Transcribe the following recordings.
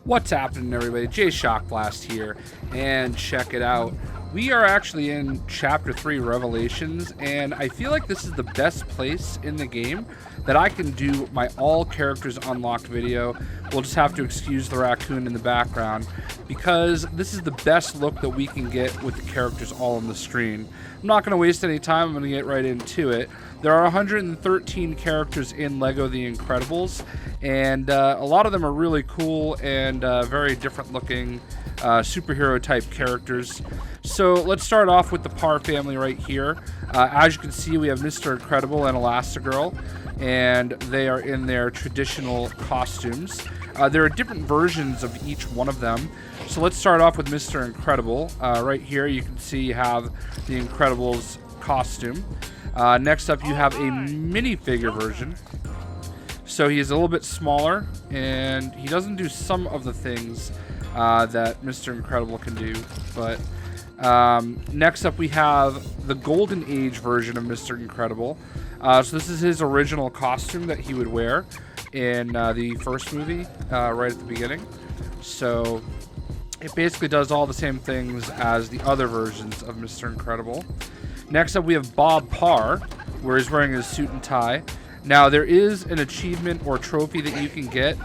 What's happening, everybody? JayShockblast here, and check it out. We are actually in Chapter 3 Revelations, and I feel like this is the best place in the game that I can do my all characters unlocked video. We'll just have to excuse the raccoon in the background, because this is the best look that we can get with the characters all on the screen. I'm not going to waste any time, I'm going to get right into it. There are 113 characters in LEGO The Incredibles, and a lot of them are really cool and very different looking superhero type characters. So let's start off with the Parr family right here. As you can see, we have Mr. Incredible and Elastigirl, and they are in their traditional costumes. There are different versions of each one of them. So let's start off with Mr. Incredible. Right here you can see you have the Incredibles costume. Next up you have a minifigure version. So he's a little bit smaller, and he doesn't do some of the things that Mr. Incredible can do. But next up we have the Golden Age version of Mr. Incredible. So this is his original costume that he would wear in the first movie, right at the beginning. So it basically does all the same things as the other versions of Mr. Incredible. Next up we have Bob Parr, where he's wearing his suit and tie. Now there is an achievement or trophy that you can get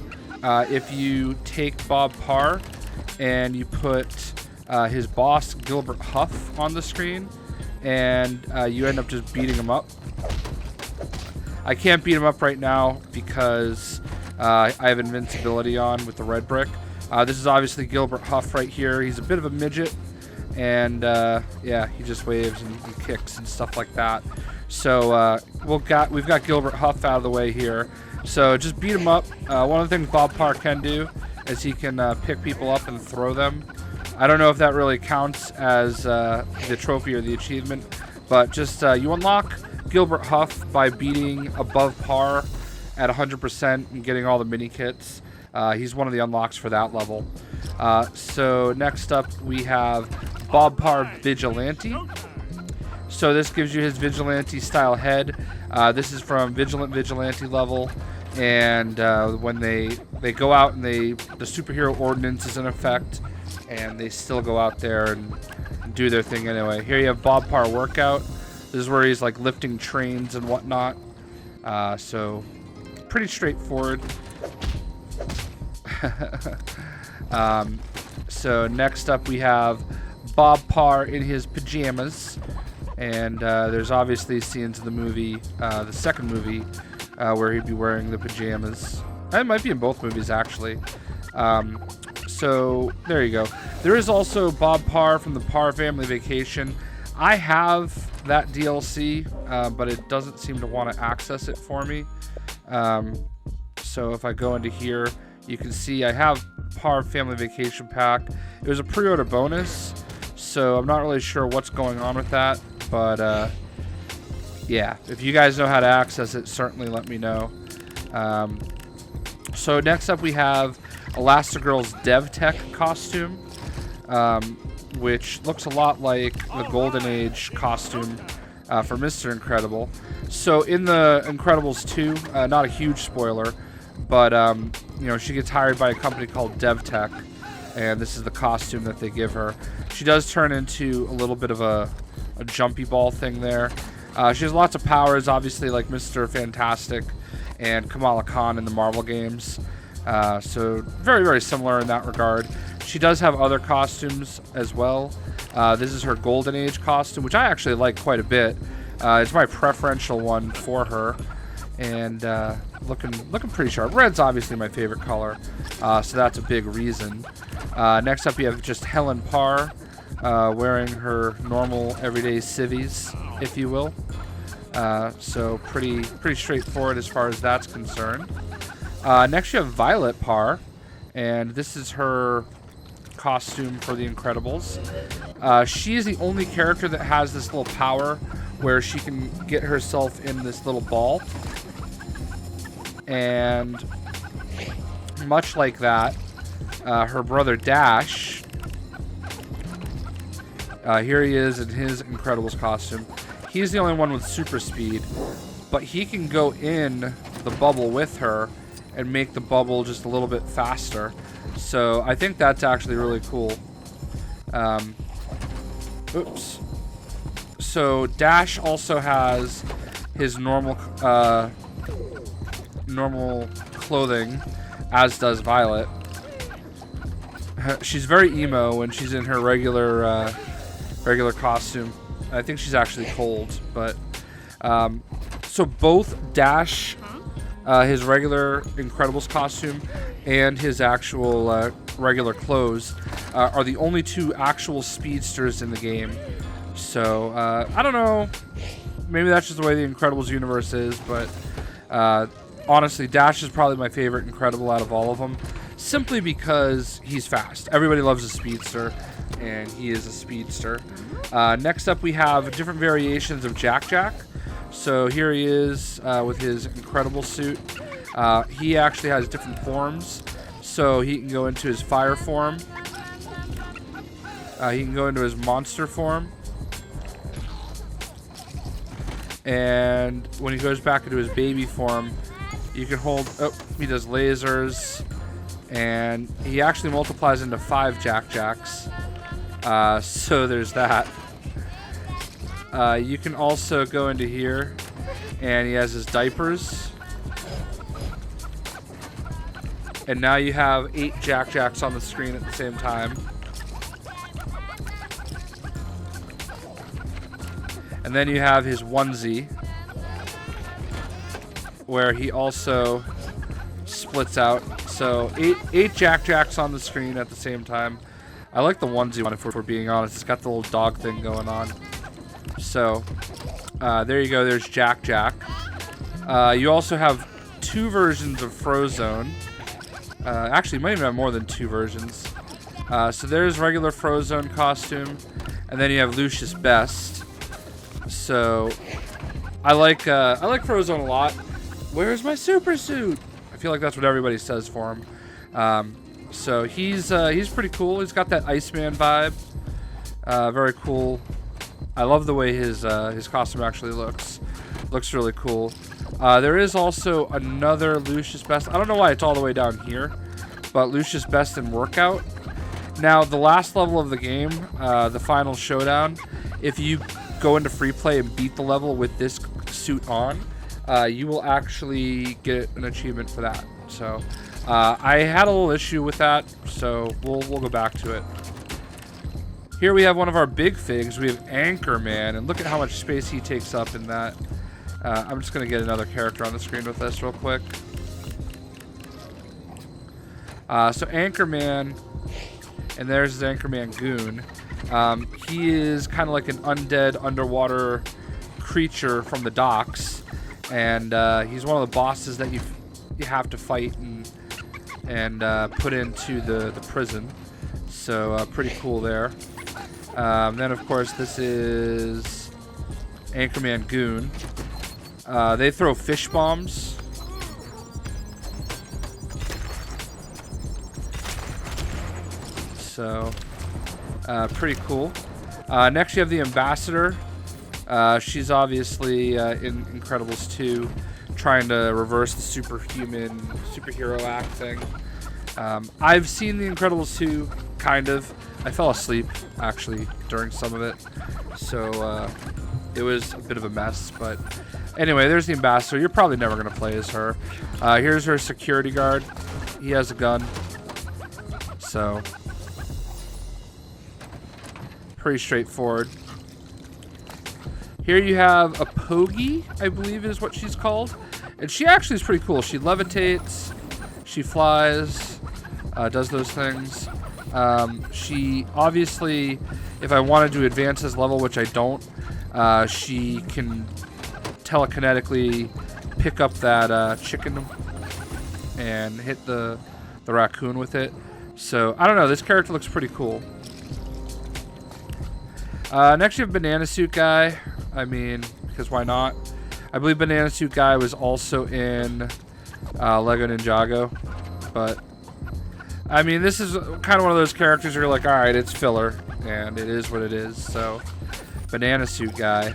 if you take Bob Parr and you put his boss Gilbert Huff on the screen, and you end up just beating him up. I can't beat him up right now because I have invincibility on with the red brick. This is obviously Gilbert Huff right here. He's a bit of a midget, and yeah, he just waves and kicks and stuff like that. So we've got Gilbert Huff out of the way here. So just beat him up. One of the things Bob Parr can do is he can pick people up and throw them. I don't know if that really counts as the trophy or the achievement, but just you unlock Gilbert Huff by beating above par at 100% and getting all the mini kits. He's one of the unlocks for that level. So next up we have Bob Parr Vigilante. So this gives you his Vigilante style head. This is from Vigilante level, and when they go out and the superhero ordinance is in effect, and they still go out there and do their thing anyway. Here you have Bob Parr Workout. This is where he's like lifting trains and whatnot. So pretty straightforward. So next up we have Bob Parr in his pajamas, and there's obviously scenes in the movie, the second movie, where he'd be wearing the pajamas. It might be in both movies actually. So there you go. There is also Bob Parr from the Parr Family Vacation. I have that DLC, but it doesn't seem to want to access it for me. So if I go into here, you can see I have Parr Family Vacation Pack. It was a pre-order bonus, so I'm not really sure what's going on with that. But yeah, if you guys know how to access it, certainly let me know. So next up we have Elastigirl's DevTech costume, which looks a lot like the Golden Age costume for Mr. Incredible. So in the Incredibles 2, not a huge spoiler, but you know, she gets hired by a company called DevTech, and this is the costume that they give her. She does turn into a little bit of a jumpy ball thing there. She has lots of powers, obviously, like Mr. Fantastic and Kamala Khan in the Marvel games. So very, very similar in that regard. She does have other costumes as well. This is her Golden Age costume, which I actually like quite a bit. It's my preferential one for her, and looking pretty sharp. Red's obviously my favorite color, so that's a big reason. Next up, we have just Helen Parr wearing her normal everyday civvies, if you will. So pretty straightforward as far as that's concerned. Next, you have Violet Parr, and this is her costume for the Incredibles. She is the only character that has this little power where she can get herself in this little ball. And much like that, her brother Dash, here he is in his Incredibles costume. He's the only one with super speed, but he can go in the bubble with her and make the bubble just a little bit faster. So I think that's actually really cool. Oops. So Dash also has his normal clothing, as does Violet. She's very emo when she's in her regular costume. I think she's actually cold, but so both Dash, his regular Incredibles costume, and his actual regular clothes are the only two actual speedsters in the game. So I don't know, maybe that's just the way the Incredibles universe is, but honestly, Dash is probably my favorite Incredible out of all of them, simply because he's fast. Everybody loves a speedster, and he is a speedster. Next up, we have different variations of Jack Jack. So here he is with his Incredible suit. He actually has different forms. So he can go into his fire form. He can go into his monster form. And when he goes back into his baby form, you can hold... Oh, he does lasers. And he actually multiplies into 5 Jack Jacks. So there's that. You can also go into here, and he has his diapers. And now you have 8 Jack Jacks on the screen at the same time. And then you have his onesie, where he also splits out. So 8 Jack Jacks on the screen at the same time. I like the onesie one, if we're being honest. It's got the little dog thing going on. So there you go. There's Jack Jack. You also have 2 versions of Frozone. Actually, you might even have more than 2 versions. So there's regular Frozone costume, and then you have Lucius Best. So I like Frozone a lot. Where's my super suit? I feel like that's what everybody says for him. So he's pretty cool. He's got that Iceman vibe. Very cool. I love the way his costume actually looks. Looks really cool. There is also another Lucius Best. I don't know why it's all the way down here, but Lucius Best in Workout. Now, the last level of the game, the Final Showdown, if you go into free play and beat the level with this suit on, you will actually get an achievement for that. So I had a little issue with that, so we'll go back to it. Here we have one of our big figs. We have Anchorman, and look at how much space he takes up in that. I'm just going to get another character on the screen with us real quick. So Anchorman, and there's his Anchorman Goon. He is kind of like an undead underwater creature from the docks, and he's one of the bosses that you have to fight and put into the prison. So pretty cool there. Then of course this is Anchorman Goon. They throw fish bombs. So pretty cool. Next you have the Ambassador. She's obviously in Incredibles 2, trying to reverse the superhero act thing. I've seen the Incredibles 2, kind of. I fell asleep, actually, during some of it. So it was a bit of a mess. But anyway, there's the Ambassador. You're probably never going to play as her. Here's her security guard. He has a gun. So pretty straightforward. Here you have a Pogie, I believe is what she's called. And she actually is pretty cool. She levitates, she flies, does those things. She obviously, if I wanted to advance this level, which I don't, she can telekinetically pick up that chicken and hit the raccoon with it. So, I don't know, this character looks pretty cool. Next you have Banana Suit Guy. I mean, because why not? I believe Banana Suit Guy was also in Lego Ninjago. But, I mean, this is kind of one of those characters where you're like, alright, it's filler. And it is what it is. So, Banana Suit Guy.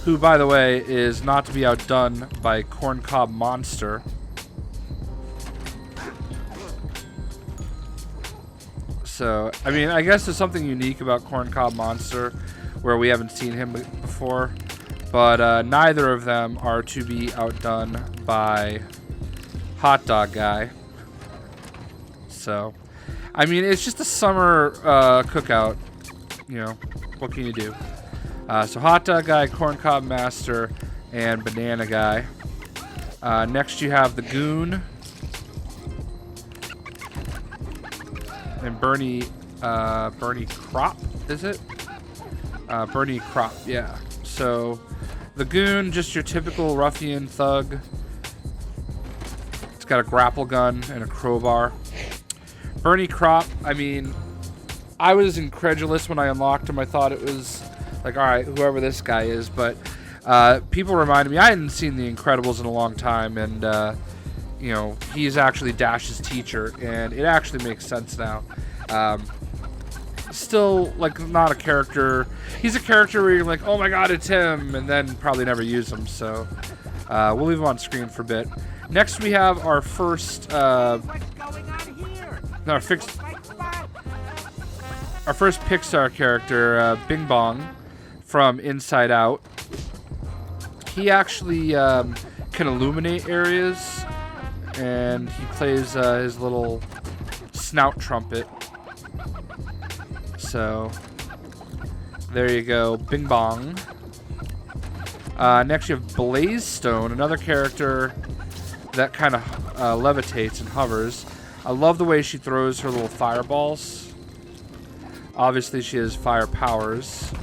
Who, by the way, is not to be outdone by Corncob Monster. So, I mean, I guess there's something unique about Corncob Monster where we haven't seen him before. But neither of them are to be outdone by Hot Dog Guy. So, I mean, it's just a summer cookout. You know, what can you do? So Hot Dog Guy, Corncob Master, and Banana Guy. Next you have the Goon. And Bernie Crop, is it? Bernie Crop, yeah. So, the Goon, just your typical ruffian thug. It's got a grapple gun and a crowbar. Bernie Crop, I mean, I was incredulous when I unlocked him. I thought it was like, alright, whoever this guy is. But people reminded me, I hadn't seen The Incredibles in a long time. And, you know, he's actually Dash's teacher. And it actually makes sense now. Still, like, not a character. He's a character where you're like, oh my god, it's him. And then probably never use him. So we'll leave him on screen for a bit. Next we have our first... our first Pixar character, Bing-Bong, from Inside Out. He actually can illuminate areas, and he plays his little snout trumpet. So, there you go, Bing-Bong. Next you have Ablaze Stone, another character that kind of levitates and hovers. I love the way she throws her little fireballs. Obviously, she has fire powers.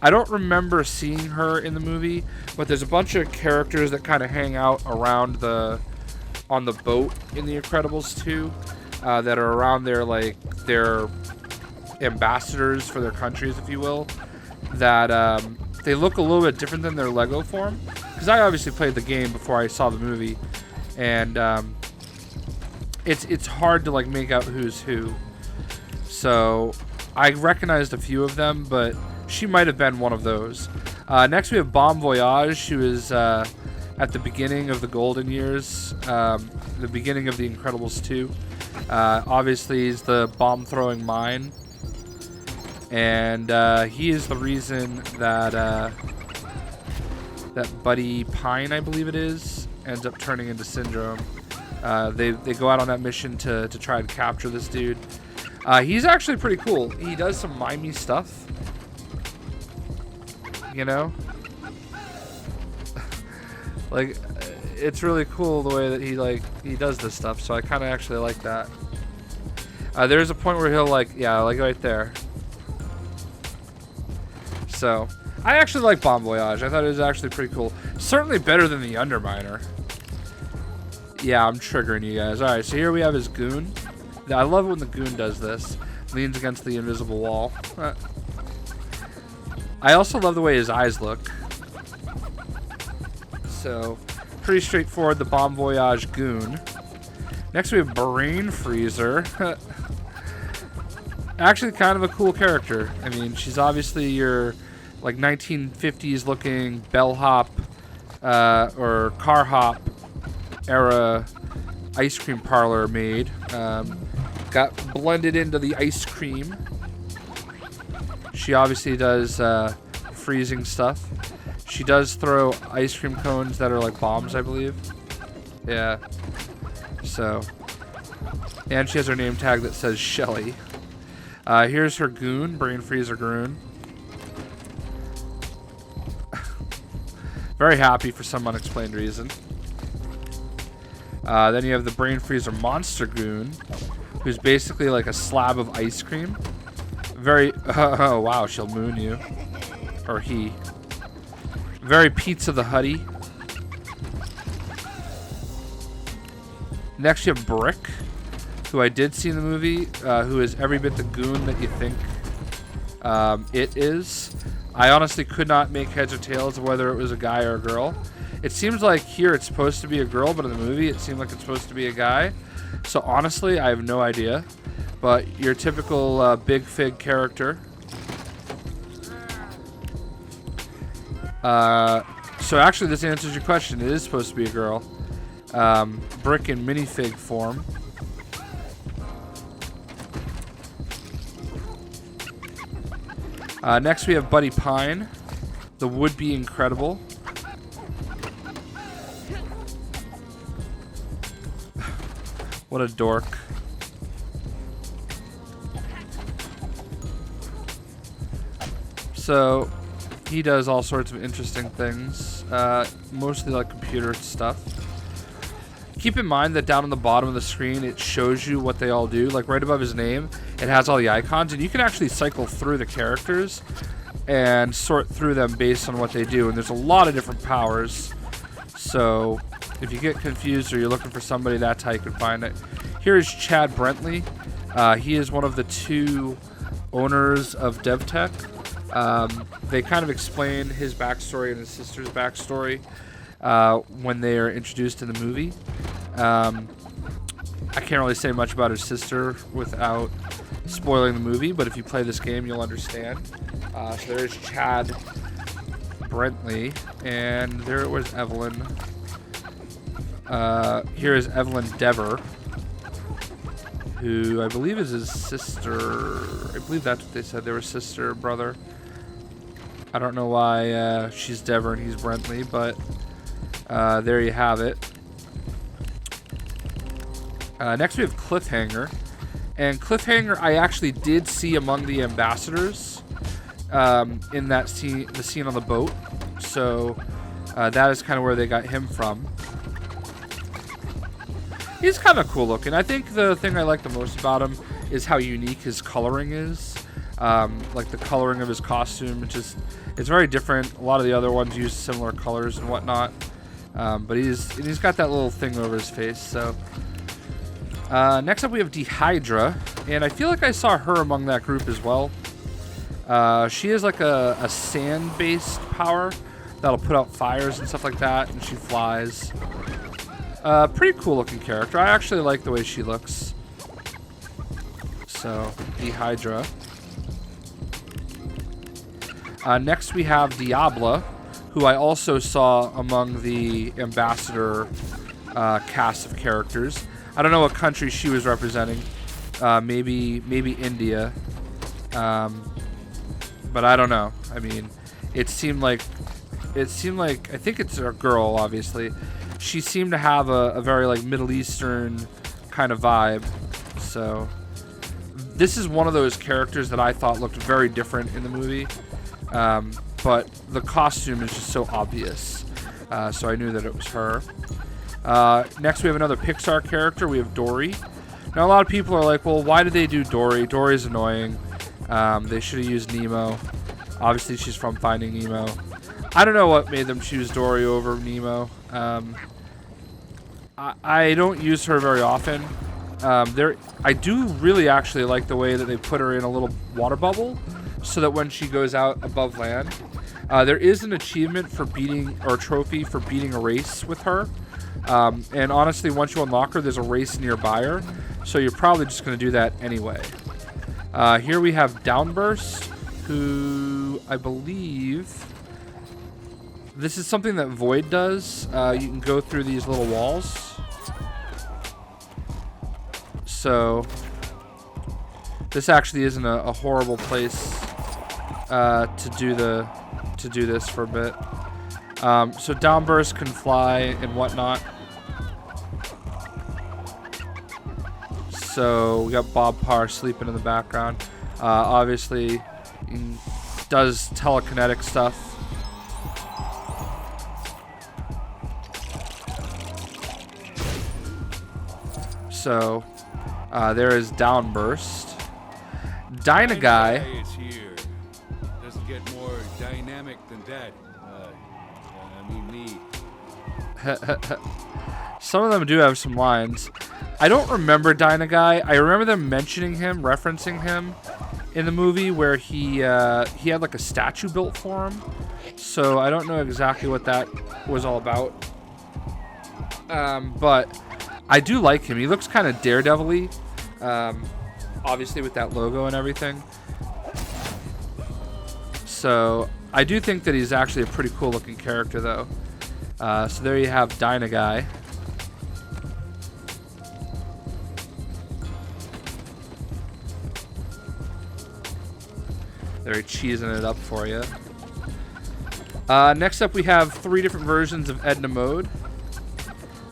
I don't remember seeing her in the movie, but there's a bunch of characters that kind of hang out around on the boat in The Incredibles 2 that are around there, like their ambassadors for their countries, if you will. That they look a little bit different than their Lego form, because I obviously played the game before I saw the movie, and it's hard to like make out who's who. So I recognized a few of them, but she might have been one of those. Next we have Bon Voyage, who is at the beginning of the golden years, the beginning of The Incredibles 2. Obviously he's the bomb-throwing mine, and he is the reason that that Buddy Pine, I believe it is, ends up turning into Syndrome. They go out on that mission to try and capture this dude. He's actually pretty cool. He does some mimey stuff. You know? Like, it's really cool the way that he does this stuff, so I kind of actually like that. There's a point where he'll like right there. So, I actually like Bon Voyage. I thought it was actually pretty cool. Certainly better than the Underminer. Yeah, I'm triggering you guys. Alright, so here we have his Goon. I love when the Goon does this. Leans against the invisible wall. I also love the way his eyes look. So, pretty straightforward, the Bon Voyage Goon. Next we have Brain Freezer. Actually kind of a cool character. I mean, she's obviously your like 1950s looking bellhop or car hop era ice cream parlor maid. Got blended into the ice cream. She obviously does freezing stuff. She does throw ice cream cones that are like bombs, I believe. Yeah. So. And she has her name tag that says Shelly. Here's her Goon, Brain Freezer Goon. Very happy for some unexplained reason. Then you have the Brain Freezer Monster Goon, who's basically like a slab of ice cream. Very, oh wow, she'll moon you. Or he. Very Pizza the Hutty. Next you have Brick, who I did see in the movie, who is every bit the goon that you think it is. I honestly could not make heads or tails of whether it was a guy or a girl. It seems like here it's supposed to be a girl, but in the movie it seemed like it's supposed to be a guy. So honestly, I have no idea. But your typical Big Fig character. So actually this answers your question. It is supposed to be a girl. Brick in minifig form. Next we have Buddy Pine, the would-be Incredible. What a dork. So, he does all sorts of interesting things, mostly like computer stuff. Keep in mind that down on the bottom of the screen, it shows you what they all do. Like right above his name, it has all the icons, and you can actually cycle through the characters and sort through them based on what they do. And there's a lot of different powers. So if you get confused or you're looking for somebody, that's how you can find it. Here is Chad Brentley. He is one of the 2 owners of DevTech. They kind of explain his backstory and his sister's backstory when they are introduced in the movie. I can't really say much about his sister without spoiling the movie, but if you play this game, you'll understand. So there's Chad Brentley, and there was Evelyn. Here is Evelyn Dever, who I believe is his sister. I believe that's what they said. They were sister, brother. I don't know why she's Dever and he's Brentley, but there you have it. Next we have Cliffhanger. And Cliffhanger I actually did see among the ambassadors in that scene, the scene on the boat. So that is kind of where they got him from. He's kind of cool looking. I think the thing I like the most about him is how unique his coloring is. Like the coloring of his costume, it's very different. A lot of the other ones use similar colors and whatnot. But he's got that little thing over his face. So next up we have Hydra, and I feel like I saw her among that group as well. She is like a sand-based power that'll put out fires and stuff like that, and she flies. Pretty cool looking character. I actually like the way she looks. So Hydra. Next we have Diabla, who I also saw among the ambassador cast of characters. I don't know what country she was representing. Maybe India. But I don't know. I mean, it seemed like I think it's a girl, obviously. She seemed to have a very like Middle Eastern kind of vibe. So this is one of those characters that I thought looked very different in the movie. But the costume is just so obvious. So I knew that it was her. Next we have another Pixar character. We have Dory. Now a lot of people are like, well, why did they do Dory? Dory's annoying. They should have used Nemo. Obviously she's from Finding Nemo. I don't know what made them choose Dory over Nemo. I don't use her very often. I do really actually like the way that they put her in a little water bubble so that when she goes out above land, there is an achievement for beating, or a trophy for beating a race with her. And honestly, once you unlock her, there's a race nearby her, so you're probably just going to do that anyway. Here we have Downburst, who I believe this is something that Void does. You can go through these little walls. So this actually isn't a horrible place to do this for a bit. So Downburst can fly and whatnot. So we got Bob Parr sleeping in the background. Obviously, he does telekinetic stuff. So there is Downburst. Dynaguy. Doesn't get more dynamic than that. I mean me. Some of them do have some lines. I don't remember Dynaguy. I remember them mentioning him, referencing him in the movie where he had like a statue built for him. So I don't know exactly what that was all about. But I do like him. He looks kind of daredevil-y, obviously with that logo and everything. So I do think that he's actually a pretty cool looking character though. So there you have Dynaguy. They're cheesing it up for you. Next up, we have 3 different versions of Edna Mode.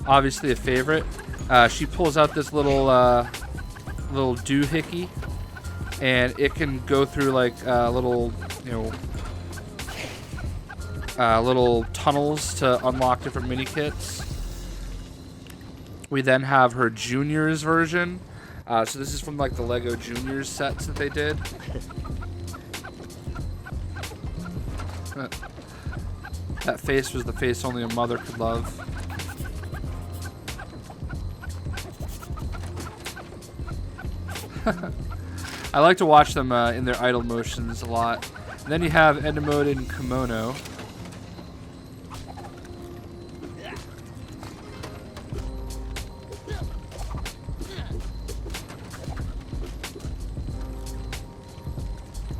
Obviously a favorite. She pulls out this little doohickey, and it can go through like little, little tunnels to unlock different mini kits. We then have her Juniors version. So this is from like the Lego Juniors sets that they did. That face was the face only a mother could love. I like to watch them in their idle motions a lot. And then you have Edna Mode in kimono.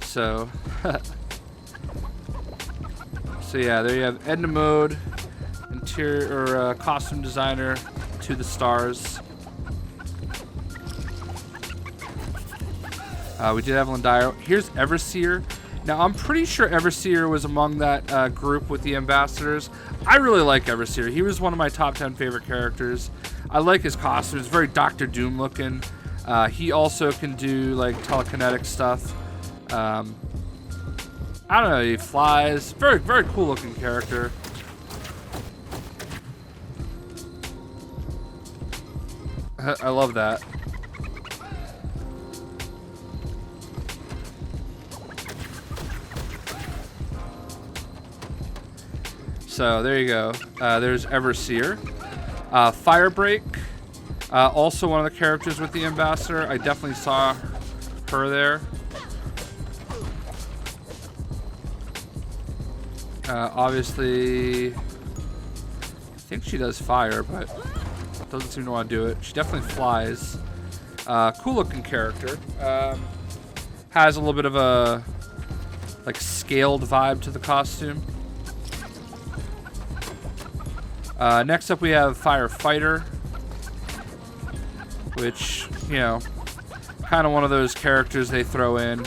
So, so yeah, there you have Edna Mode, interior or costume designer to the stars. We did Evelyn Dever. Here's Everseer. Now, I'm pretty sure Everseer was among that group with the ambassadors. I really like Everseer. He was one of my top 10 favorite characters. I like his costume. It's very Doctor Doom looking. He also can do like telekinetic stuff. I don't know, he flies. Very, very cool looking character. I love that. So there you go. There's Everseer. Firebreak, also one of the characters with the ambassador. I definitely saw her there. Obviously, I think she does fire, but doesn't seem to want to do it. She definitely flies. Cool looking character. Has a little bit of a like scaled vibe to the costume. Next up we have Firefighter, which, you know, kind of one of those characters they throw in.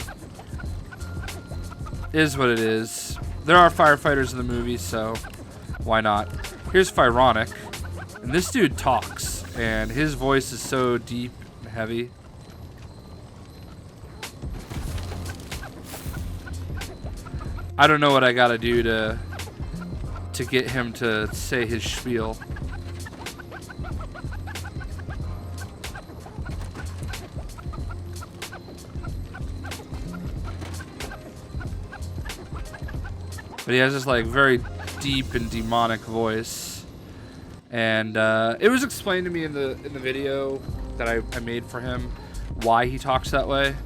Is what it is. There are firefighters in the movie, so why not? Here's Raonic, and this dude talks, and his voice is so deep and heavy. I don't know what I gotta do to get him to say his spiel. But he has this like very deep and demonic voice, and it was explained to me in the video that I made for him why he talks that way.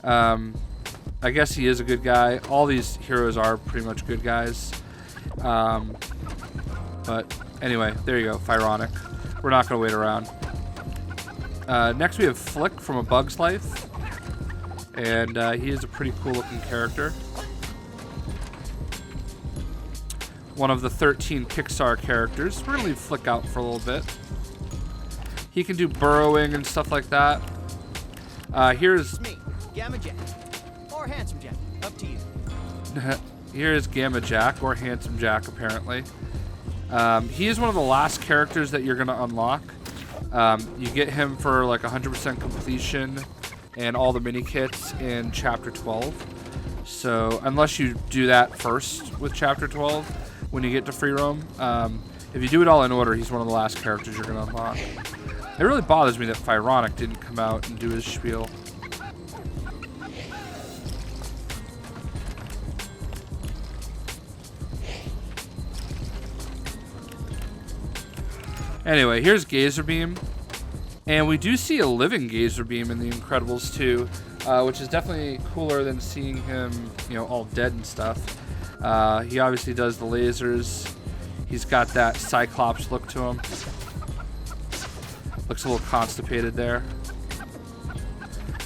I guess he is a good guy. All these heroes are pretty much good guys. But anyway, there you go, Raonic. We're not gonna wait around. Next we have Flick from A Bug's Life, and he is a pretty cool looking character. One of the 13 Pixar characters. We're gonna leave Flick out for a little bit. He can do burrowing and stuff like that. Here's me, Gamma Jack, or Handsome Jack, up to you. Here's Gamma Jack, or Handsome Jack, apparently. He is one of the last characters that you're gonna unlock. You get him for like 100% completion and all the mini kits in Chapter 12. So unless you do that first with Chapter 12, when you get to free roam, if you do it all in order, he's one of the last characters you're gonna unlock. It really bothers me that Raonic didn't come out and do his spiel. Anyway, here's Gazer Beam, and we do see a living Gazer Beam in The Incredibles 2, which is definitely cooler than seeing him, you know, all dead and stuff. He obviously does the lasers. He's got that Cyclops look to him. Looks a little constipated there.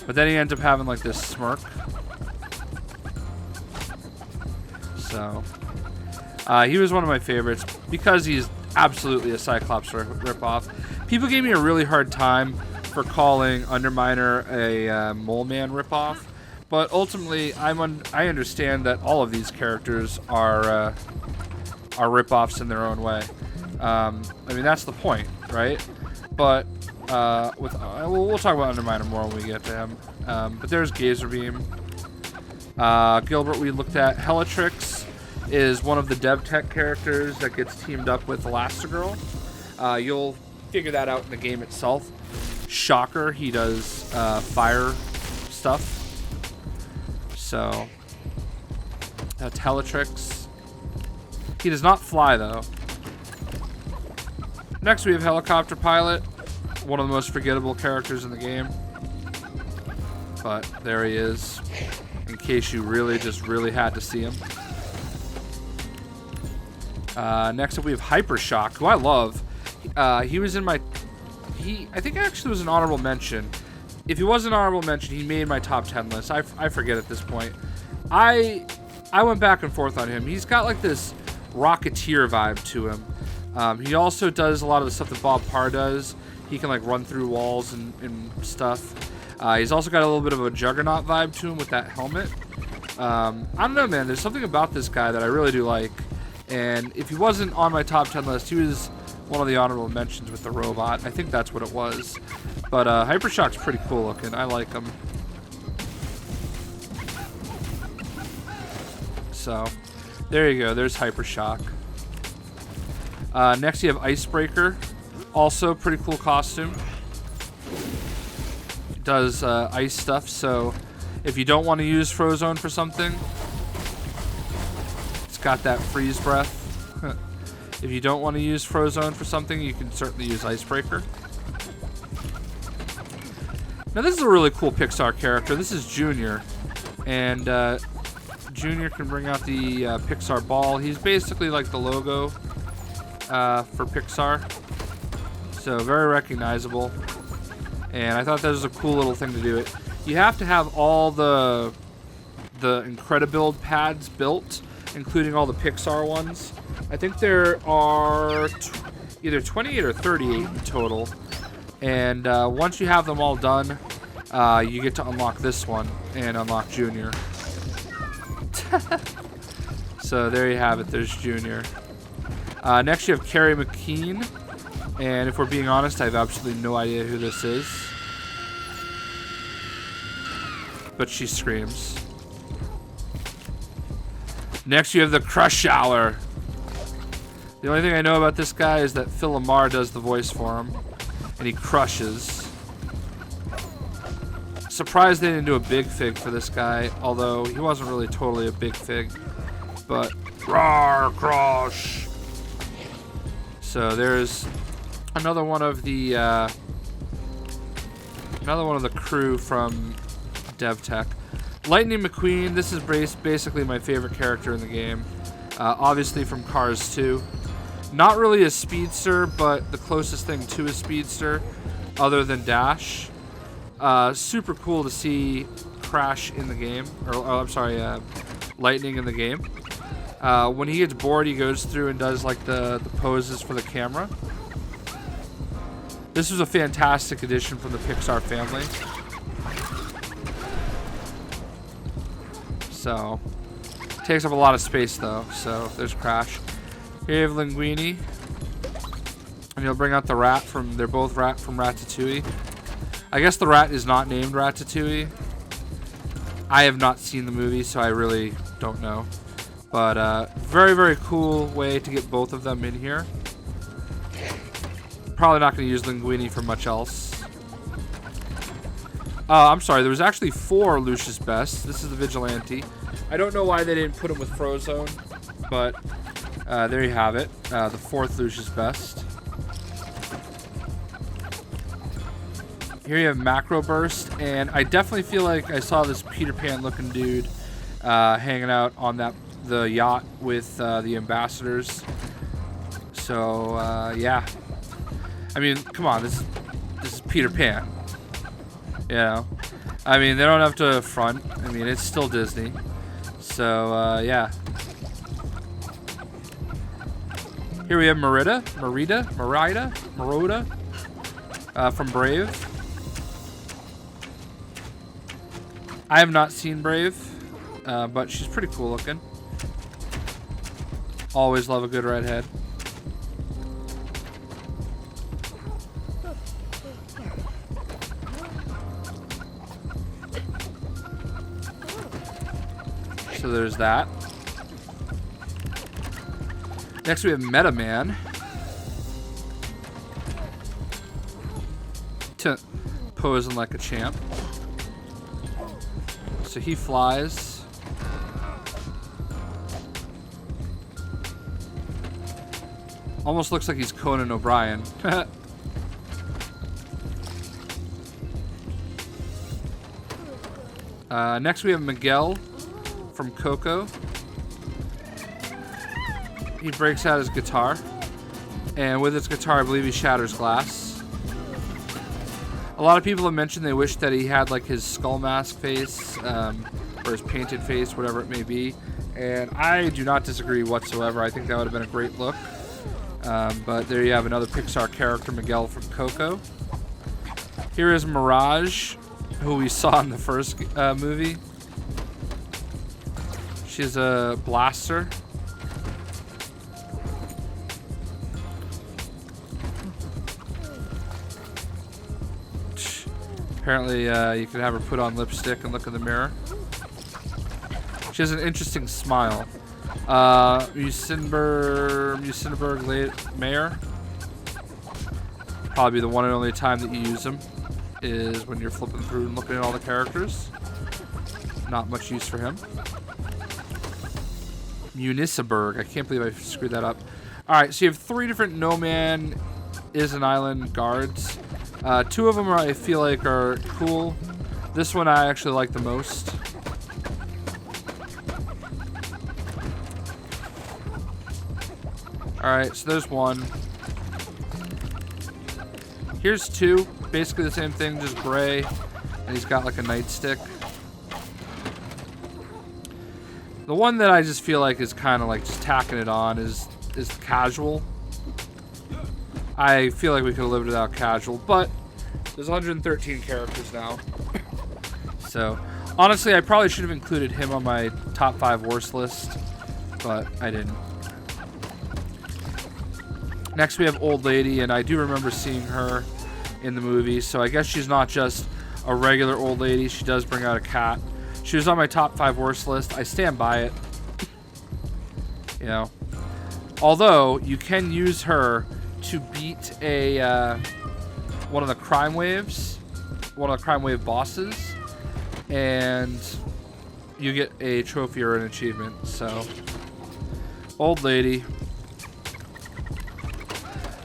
But then he ends up having like this smirk. So, he was one of my favorites because he's absolutely a Cyclops ripoff. People gave me a really hard time for calling Underminer a Mole Man ripoff, But ultimately, I understand that all of these characters are rip-offs in their own way. I mean, that's the point, right? But we'll talk about Underminer more when we get to him. But there's Gazer Beam. Gilbert, we looked at. Helatrix is one of the dev tech characters that gets teamed up with Elastigirl. You'll figure that out in the game itself. Shocker, he does fire stuff. So that's Helatrix. He does not fly though. Next we have Helicopter Pilot, one of the most forgettable characters in the game. But there he is, in case you really had to see him. Next up we have Hypershock, who I love. He was in my... I think actually was an honorable mention. If he was an honorable mention, he made my top 10 list. I forget at this point. I went back and forth on him. He's got like this Rocketeer vibe to him. He also does a lot of the stuff that Bob Parr does. He can like run through walls and stuff. He's also got a little bit of a Juggernaut vibe to him with that helmet. I don't know, man. There's something about this guy that I really do like. And if he wasn't on my top 10 list, he was one of the honorable mentions with the robot. I think that's what it was. But Hypershock's pretty cool looking. I like him. So, there you go. There's Hypershock. Next you have Icebreaker. Also pretty cool costume. Does ice stuff, so if you don't want to use Frozone for something, it's got that freeze breath. If you don't want to use Frozone for something, you can certainly use Icebreaker. Now this is a really cool Pixar character. This is Junior, and Junior can bring out the Pixar ball. He's basically like the logo for Pixar, so very recognizable. And I thought that was a cool little thing to do. It. You have to have all the Incredibuild pads built, including all the Pixar ones. I think there are either 28 or 38 in total. And once you have them all done, you get to unlock this one and unlock Junior. So there you have it. There's Junior. Next you have Carrie Mckean. And if we're being honest, I have absolutely no idea who this is. But she screams. Next you have the Crush Hour. The only thing I know about this guy is that Phil Lamar does the voice for him. And he crushes. Surprised they didn't do a big fig for this guy. Although he wasn't really totally a big fig. But, roar, crush. So there's... Another one of the crew from DevTech. Lightning McQueen. This is basically my favorite character in the game. Obviously from Cars 2. Not really a speedster, but the closest thing to a speedster, other than Dash. Super cool to see Crash in the game, Lightning in the game. When he gets bored, he goes through and does like the poses for the camera. This was a fantastic addition from the Pixar family. So, takes up a lot of space though. So, there's Crash. Here you have Linguini. And he'll bring out the rat from, they're both rat from Ratatouille. I guess the rat is not named Ratatouille. I have not seen the movie, so I really don't know. But, very, very cool way to get both of them in here. Probably not going to use Linguini for much else. I'm sorry, there was actually 4 Lucius Best. This is the Vigilante. I don't know why they didn't put him with Frozone, but there you have it. The 4th Lucius Best. Here you have Macro Burst, and I definitely feel like I saw this Peter Pan looking dude hanging out on the yacht with the ambassadors. So, yeah. I mean, come on, this is Peter Pan. You know? I mean, they don't have to front. I mean, it's still Disney. So, yeah. Here we have Merida from Brave. I have not seen Brave, but she's pretty cool looking. Always love a good redhead. So there's that. Next we have Meta Man. Posing like a champ. So he flies. Almost looks like he's Conan O'Brien. Next we have Miguel from Coco. He breaks out his guitar. And with his guitar, I believe he shatters glass. A lot of people have mentioned they wish that he had like his skull mask face, or his painted face, whatever it may be. And I do not disagree whatsoever. I think that would have been a great look. But there you have another Pixar character, Miguel from Coco. Here is Mirage, who we saw in the first movie. She's a blaster. Apparently, you can have her put on lipstick and look in the mirror. She has an interesting smile. Mucinberg Mayor. Probably the one and only time that you use him is when you're flipping through and looking at all the characters. Not much use for him. Municiberg. I can't believe I screwed that up. Alright, so you have 3 different No Man is an Island guards. 2 of them I feel like are cool. This one I actually like the most. Alright, so there's 1. Here's 2. Basically the same thing, just gray. And he's got like a nightstick. The one that I just feel like is kind of like just tacking it on is casual. I feel like we could have lived without casual, but there's 113 characters now. So, honestly, I probably should have included him on my top 5 worst list, but I didn't. Next, we have Old Lady, and I do remember seeing her in the movie, so I guess she's not just a regular old lady. She does bring out a cat. She was on my top 5 worst list. I stand by it. You know. Although, you can use her to beat one of the crime waves, one of the crime wave bosses, and you get a trophy or an achievement. So, Old Lady.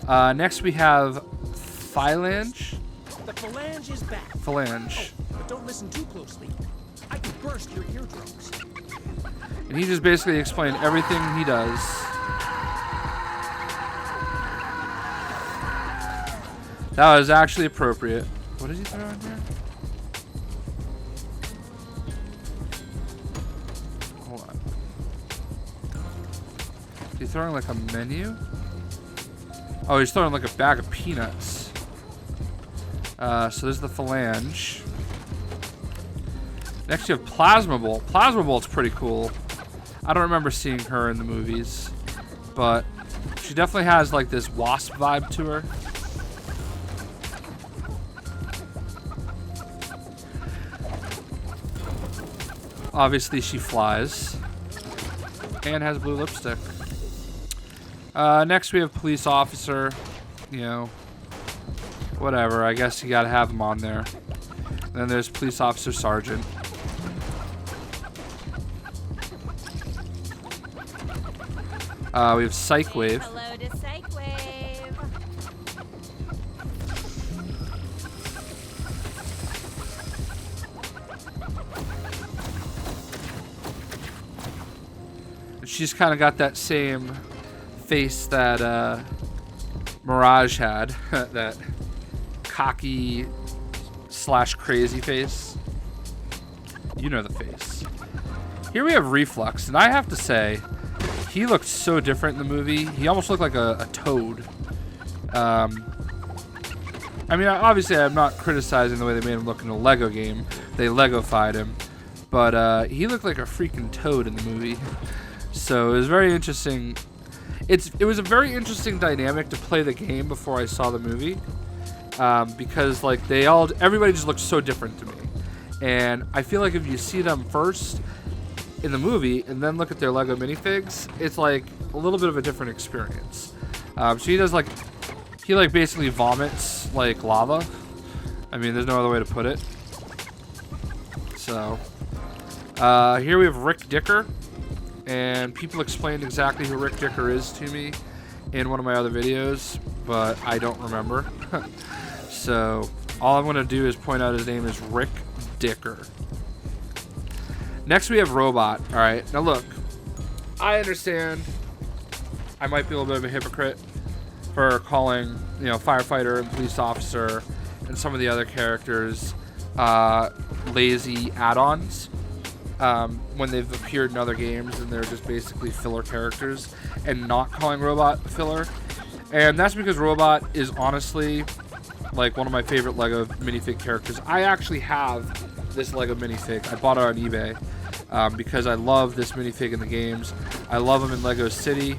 Next we have Phalange. The Phalange is back. Phalange. Oh, but don't listen too closely. I can burst your eardrums. And he just basically explained everything he does. That was actually appropriate. What did he throw in here? Hold on. Is he throwing like a menu? Oh, he's throwing like a bag of peanuts. So there's the Phalange. Next you have Plasma Bolt. Plasma Bolt's pretty cool. I don't remember seeing her in the movies, but she definitely has like this wasp vibe to her. Obviously she flies and has blue lipstick. Next we have Police Officer. You know, whatever. I guess you gotta have him on there. And then there's Police Officer Sergeant. We have Psych Wave. Hello to Psych Wave. She's kind of got that same face that Mirage had. That cocky / crazy face. You know the face. Here we have Reflux, and I have to say, he looked so different in the movie. He almost looked like a toad. I mean, obviously, I'm not criticizing the way they made him look in a Lego game. They Lego-fied him. but he looked like a freaking toad in the movie. So it was very interesting. It was a very interesting dynamic to play the game before I saw the movie, because like everybody just looks so different to me, and I feel like if you see them first in the movie and then look at their Lego minifigs, it's like a little bit of a different experience. So he basically vomits like lava. I mean, there's no other way to put it. So here we have Rick Dicker, and people explained exactly who Rick Dicker is to me in one of my other videos, but I don't remember. So all I'm going to do is point out his name is Rick Dicker. Next we have Robot. All right, now look, I understand I might be a little bit of a hypocrite for calling, Firefighter and Police Officer and some of the other characters lazy add-ons when they've appeared in other games and they're just basically filler characters, and not calling Robot filler. And that's because Robot is honestly like one of my favorite Lego minifig characters. I actually have this Lego minifig. I bought it on eBay because I love this minifig in the games. I love him in Lego City.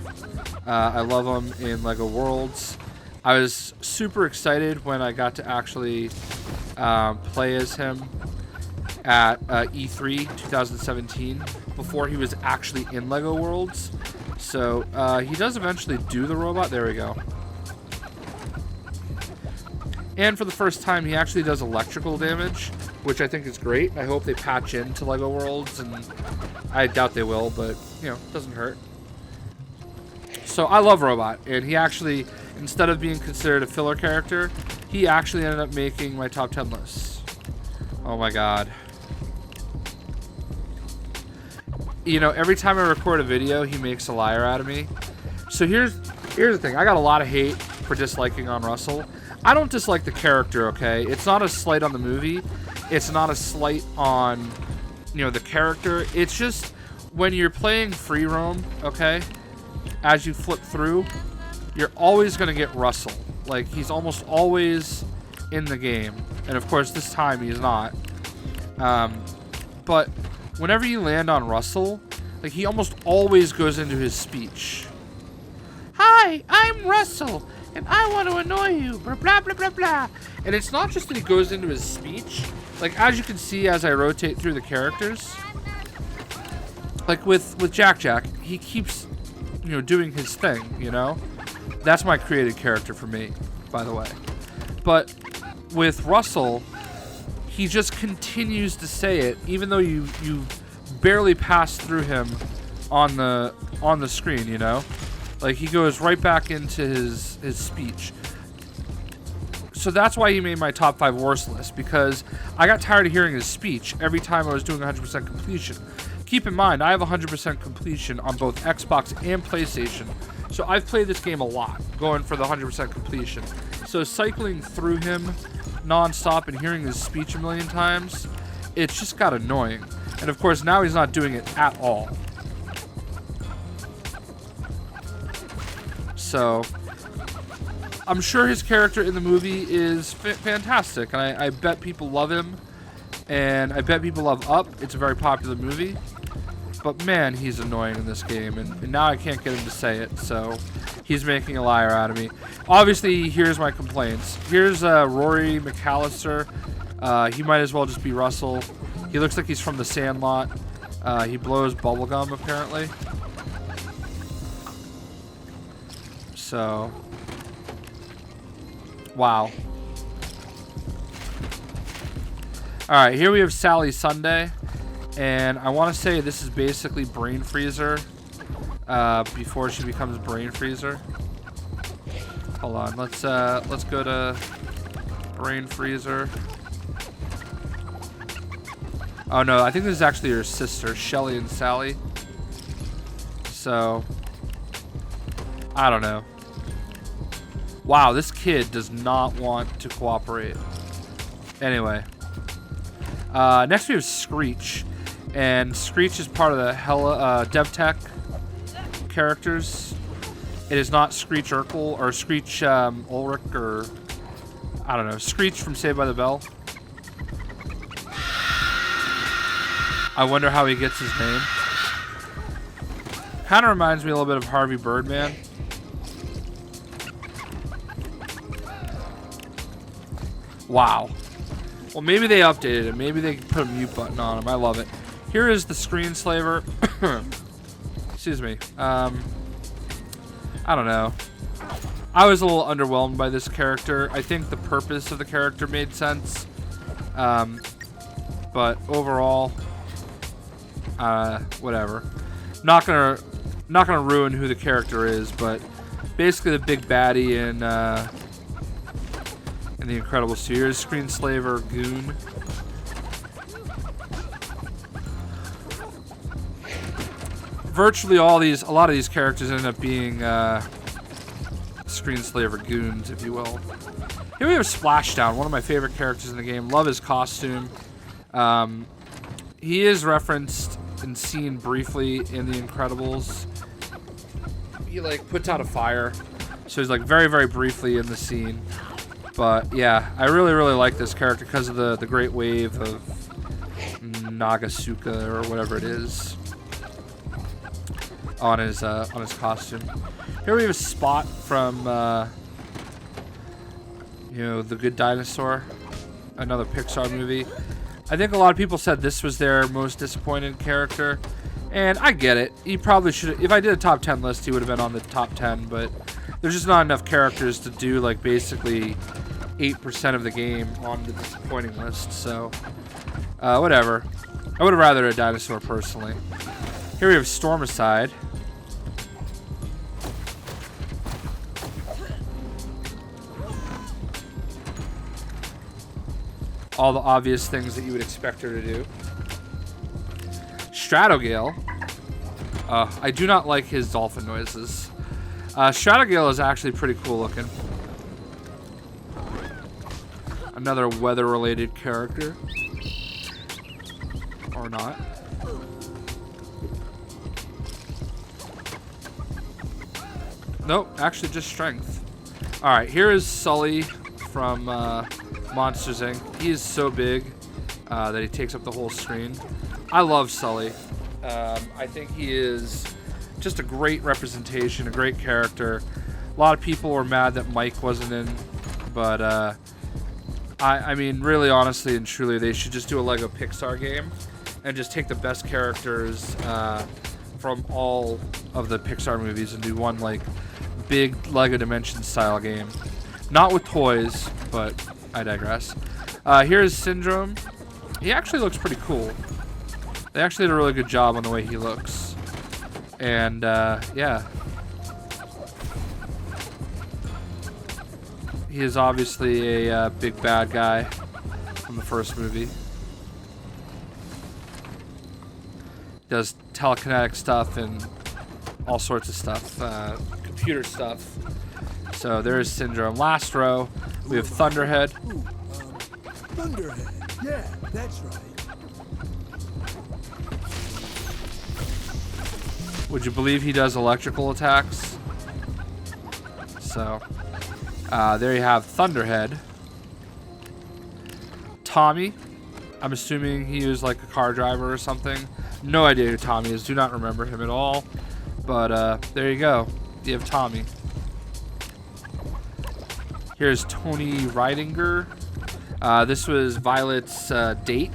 I love him in Lego Worlds. I was super excited when I got to actually play as him at E3 2017 before he was actually in Lego Worlds. So he does eventually do the robot. There we go. And for the first time, he actually does electrical damage, which I think is great. I hope they patch into Lego Worlds, and I doubt they will, but, it doesn't hurt. So I love Robot, and he actually, instead of being considered a filler character, he actually ended up making my top 10 lists. Oh my god. Every time I record a video, he makes a liar out of me. So here's the thing. I got a lot of hate for disliking on Russell. I don't dislike the character, okay? It's not a slight on the movie. It's not a slight on, the character. It's just when you're playing free roam, okay, as you flip through, you're always going to get Russell. Like, he's almost always in the game. And, of course, this time he's not. But whenever you land on Russell, like, he almost always goes into his speech. Hi, I'm Russell, and I want to annoy you, blah, blah, blah, blah, blah. And it's not just that he goes into his speech. Like, as you can see as I rotate through the characters, like with Jack, he keeps, doing his thing, That's my created character for me, by the way. But with Russell, he just continues to say it, even though you barely pass through him on the screen, Like, he goes right back into his speech. So that's why he made my top 5 worst list, because I got tired of hearing his speech every time I was doing 100% completion. Keep in mind, I have 100% completion on both Xbox and PlayStation, so I've played this game a lot, going for the 100% completion. So cycling through him non-stop and hearing his speech a million times, it's just got annoying. And of course, now he's not doing it at all. So I'm sure his character in the movie is fantastic, and I bet people love him, and I bet people love Up. It's a very popular movie, but man, he's annoying in this game, and now I can't get him to say it, so he's making a liar out of me. Obviously, here's my complaints. Here's Rory Mcallister. He might as well just be Russell. He looks like he's from The Sandlot. He blows bubblegum, apparently. So, wow. Alright, here we have Sally Sunday, and I want to say this is basically Brain Freezer before she becomes Brain Freezer. Hold on, let's go to Brain Freezer. Oh no, I think this is actually her sister, Shelly and Sally. So, I don't know. Wow, this kid does not want to cooperate. Anyway. Next we have Screech. And Screech is part of the DevTech characters. It is not Screech Urkel or Screech Ulrich or, I don't know, Screech from Saved by the Bell. I wonder how he gets his name. Kind of reminds me a little bit of Harvey Birdman. Wow. Well, maybe they updated it. Maybe they put a mute button on him. I love it. Here is the screenslaver. Excuse me. I don't know. I was a little underwhelmed by this character. I think the purpose of the character made sense. But overall, whatever. Not gonna ruin who the character is, but basically the big baddie in The Incredibles 2. Here's Screenslaver Goon. Virtually a lot of these characters end up being Screenslaver Goons, if you will. Here we have Splashdown, one of my favorite characters in the game. Love his costume. He is referenced and seen briefly in The Incredibles. He like puts out a fire, so he's like very, very briefly in the scene. But yeah, I really, really like this character because of the great wave of Nagasuka or whatever it is on his costume. Here we have a Spot from The Good Dinosaur, another Pixar movie. I think a lot of people said this was their most disappointed character, and I get it. He probably should. If I did a top 10 list, he would have been on the top 10. But there's just not enough characters to do like basically 8% of the game on the disappointing list. So whatever. I would have rather a dinosaur personally. Here we have Stormicide. All the obvious things that you would expect her to do. Stratogale. I do not like his dolphin noises. Stratogale is actually pretty cool looking. Another weather-related character. Or not. Nope, actually just strength. Alright, here is Sully from Monsters Inc. He is so big that he takes up the whole screen. I love Sully. I think he is just a great representation, a great character. A lot of people were mad that Mike wasn't in, but I mean, really, honestly and truly, they should just do a Lego Pixar game and just take the best characters from all of the Pixar movies and do one like big Lego Dimensions style game. Not with toys, but I digress. Here's Syndrome. He actually looks pretty cool. They actually did a really good job on the way he looks. And yeah. He is obviously a big bad guy from the first movie. Does telekinetic stuff and all sorts of stuff. Computer stuff. So there's Syndrome. Last row, we have Thunderhead. Thunderhead. Yeah, that's right. Would you believe he does electrical attacks? So, there you have Thunderhead. Tommy. I'm assuming he was like a car driver or something. No idea who Tommy is. Do not remember him at all. But there you go. You have Tommy. Here's Tony Ridinger. This was Violet's date.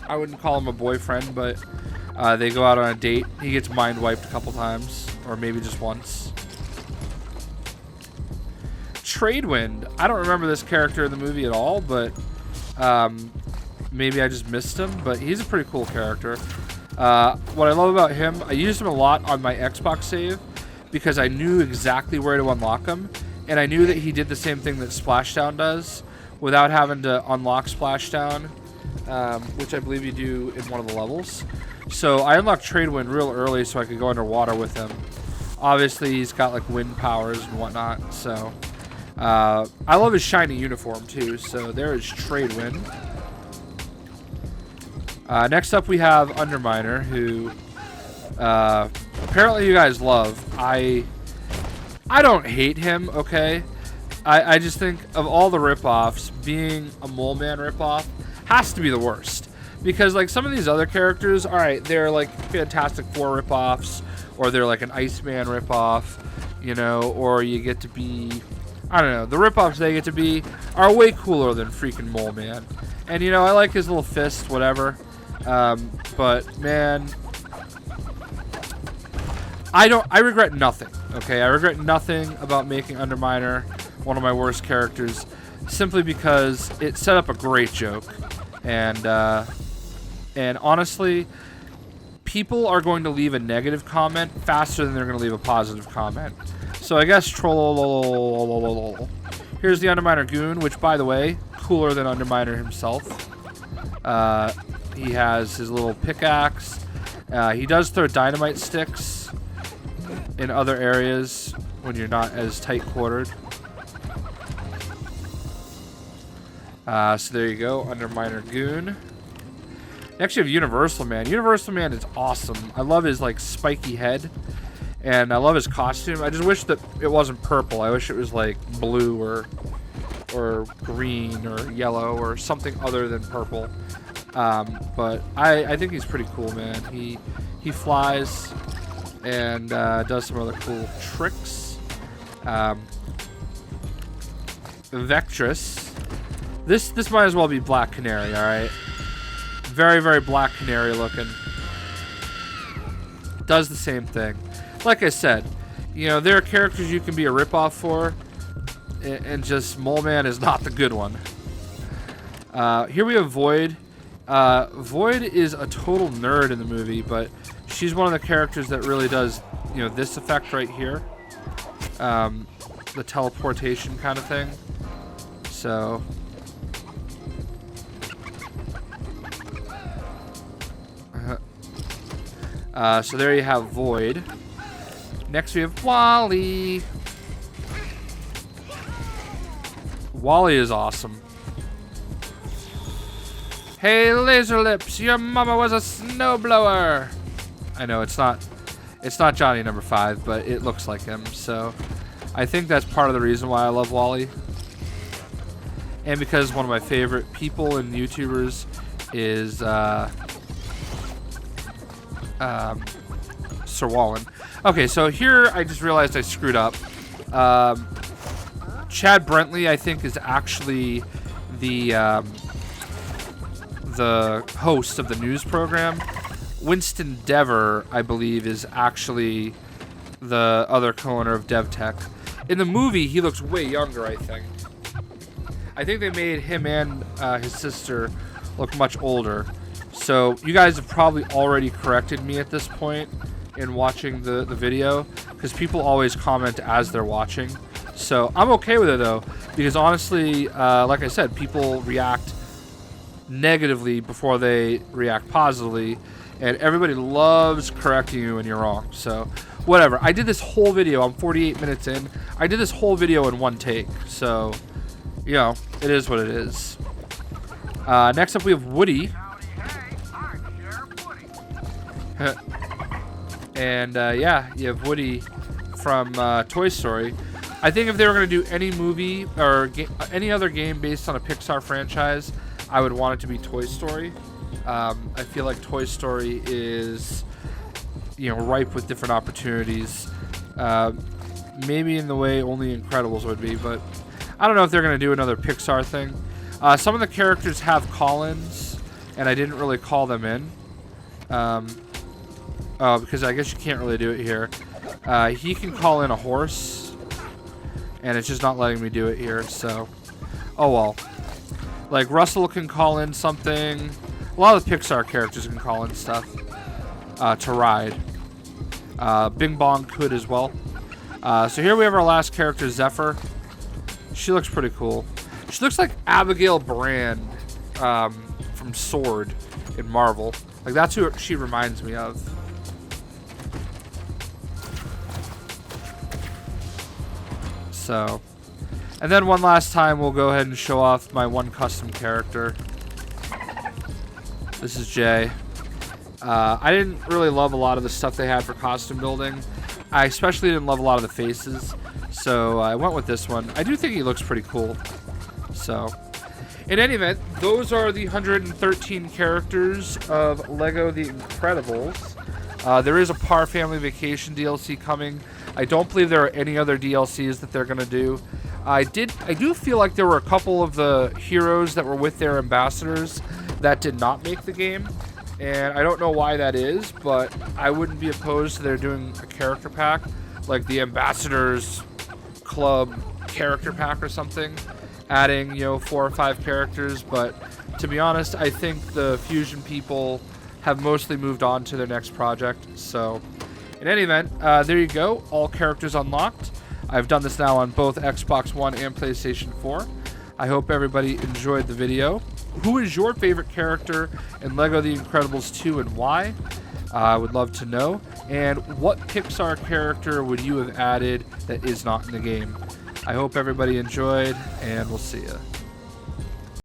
I wouldn't call him a boyfriend, but they go out on a date. He gets mind wiped a couple times, or maybe just once. Tradewind. I don't remember this character in the movie at all, but maybe I just missed him. But he's a pretty cool character. What I love about him, I used him a lot on my Xbox save because I knew exactly where to unlock him. And I knew that he did the same thing that Splashdown does without having to unlock Splashdown, which I believe you do in one of the levels. So I unlocked Tradewind real early so I could go underwater with him. Obviously, he's got like wind powers and whatnot. So I love his shiny uniform too. So there is Tradewind. Next up, we have Underminer, who apparently you guys love. I don't hate him, okay? I just think of all the ripoffs, being a Mole Man ripoff has to be the worst. Because like some of these other characters, all right, they're like Fantastic Four ripoffs, or they're like an Iceman ripoff, you know, or you get to be, I don't know, the ripoffs they get to be are way cooler than freaking Mole Man. And you know, I like his little fist, whatever. But man, I regret nothing. Okay, I regret nothing about making Underminer one of my worst characters, simply because it set up a great joke, and honestly, people are going to leave a negative comment faster than they're going to leave a positive comment. So I guess troll. Here's the Underminer Goon, which, by the way, cooler than Underminer himself. He has his little pickaxe. He does throw dynamite sticks in other areas when you're not as tight quartered. So there you go, Underminer Goon. Next you have Universal Man. Universal Man is awesome. I love his like spiky head, and I love his costume. I just wish that it wasn't purple. I wish it was like blue or green or yellow or something other than purple. But I think he's pretty cool, man. He flies and does some other cool tricks. Vectress. This might as well be Black Canary, alright? Very, very Black Canary looking. Does the same thing. Like I said, you know, there are characters you can be a ripoff for, and just Mole Man is not the good one. Here we have Void. Void is a total nerd in the movie, but she's one of the characters that really does, you know, this effect right here. The teleportation kind of thing. So so there you have Void. Next we have Wally. Wally is awesome. Hey, Laser Lips, your mama was a snowblower. I know it's not Johnny number 5, but it looks like him. So I think that's part of the reason why I love Wally. And because one of my favorite people and YouTubers is Sir Wallen. Okay, so here I just realized I screwed up. Chad Brentley, I think, is actually the host of the news program. Winston Dever, I believe, is actually the other co-owner of DevTech. In the movie, he looks way younger, I think. I think they made him and his sister look much older. So you guys have probably already corrected me at this point in watching the video, because people always comment as they're watching. So I'm okay with it though, because honestly, like I said, people react negatively before they react positively, and everybody loves correcting you when you're wrong. So whatever. I did this whole video. I'm 48 minutes in. I did this whole video in one take. So, you know, it is what it is. Next up we have Woody. And yeah, you have Woody from Toy Story. I think if they were going to do any movie or any other game based on a Pixar franchise, I would want it to be Toy Story. I feel like Toy Story is, you know, ripe with different opportunities. Maybe in the way only Incredibles would be, but I don't know if they're going to do another Pixar thing. Some of the characters have call-ins, and I didn't really call them in. Because I guess you can't really do it here. He can call in a horse, and it's just not letting me do it here, so oh well. Like Russell can call in something. A lot of the Pixar characters can call in stuff to ride. Bing-Bong could as well. So here we have our last character, Zephyr. She looks pretty cool. She looks like Abigail Brand from Sword in Marvel. Like, that's who she reminds me of. So, and then one last time we'll go ahead and show off my one custom character. This is Jay. I didn't really love a lot of the stuff they had for costume building. I especially didn't love a lot of the faces, so I went with this one. I do think he looks pretty cool. So, In any event, those are the 113 characters of LEGO The Incredibles. There is a Parr Family Vacation DLC coming. I don't believe there are any other DLCs that they're going to do. I do feel like there were a couple of the heroes that were with their ambassadors that did not make the game. And I don't know why that is, but I wouldn't be opposed to their doing a character pack, like the Ambassadors Club character pack or something, adding, 4 or 5 characters. But to be honest, I think the Fusion people have mostly moved on to their next project. So in any event, there you go, all characters unlocked. I've done this now on both Xbox One and PlayStation 4. I hope everybody enjoyed the video. Who is your favorite character in LEGO The Incredibles 2 and why? I would love to know. And what Pixar character would you have added that is not in the game? I hope everybody enjoyed, and we'll see ya.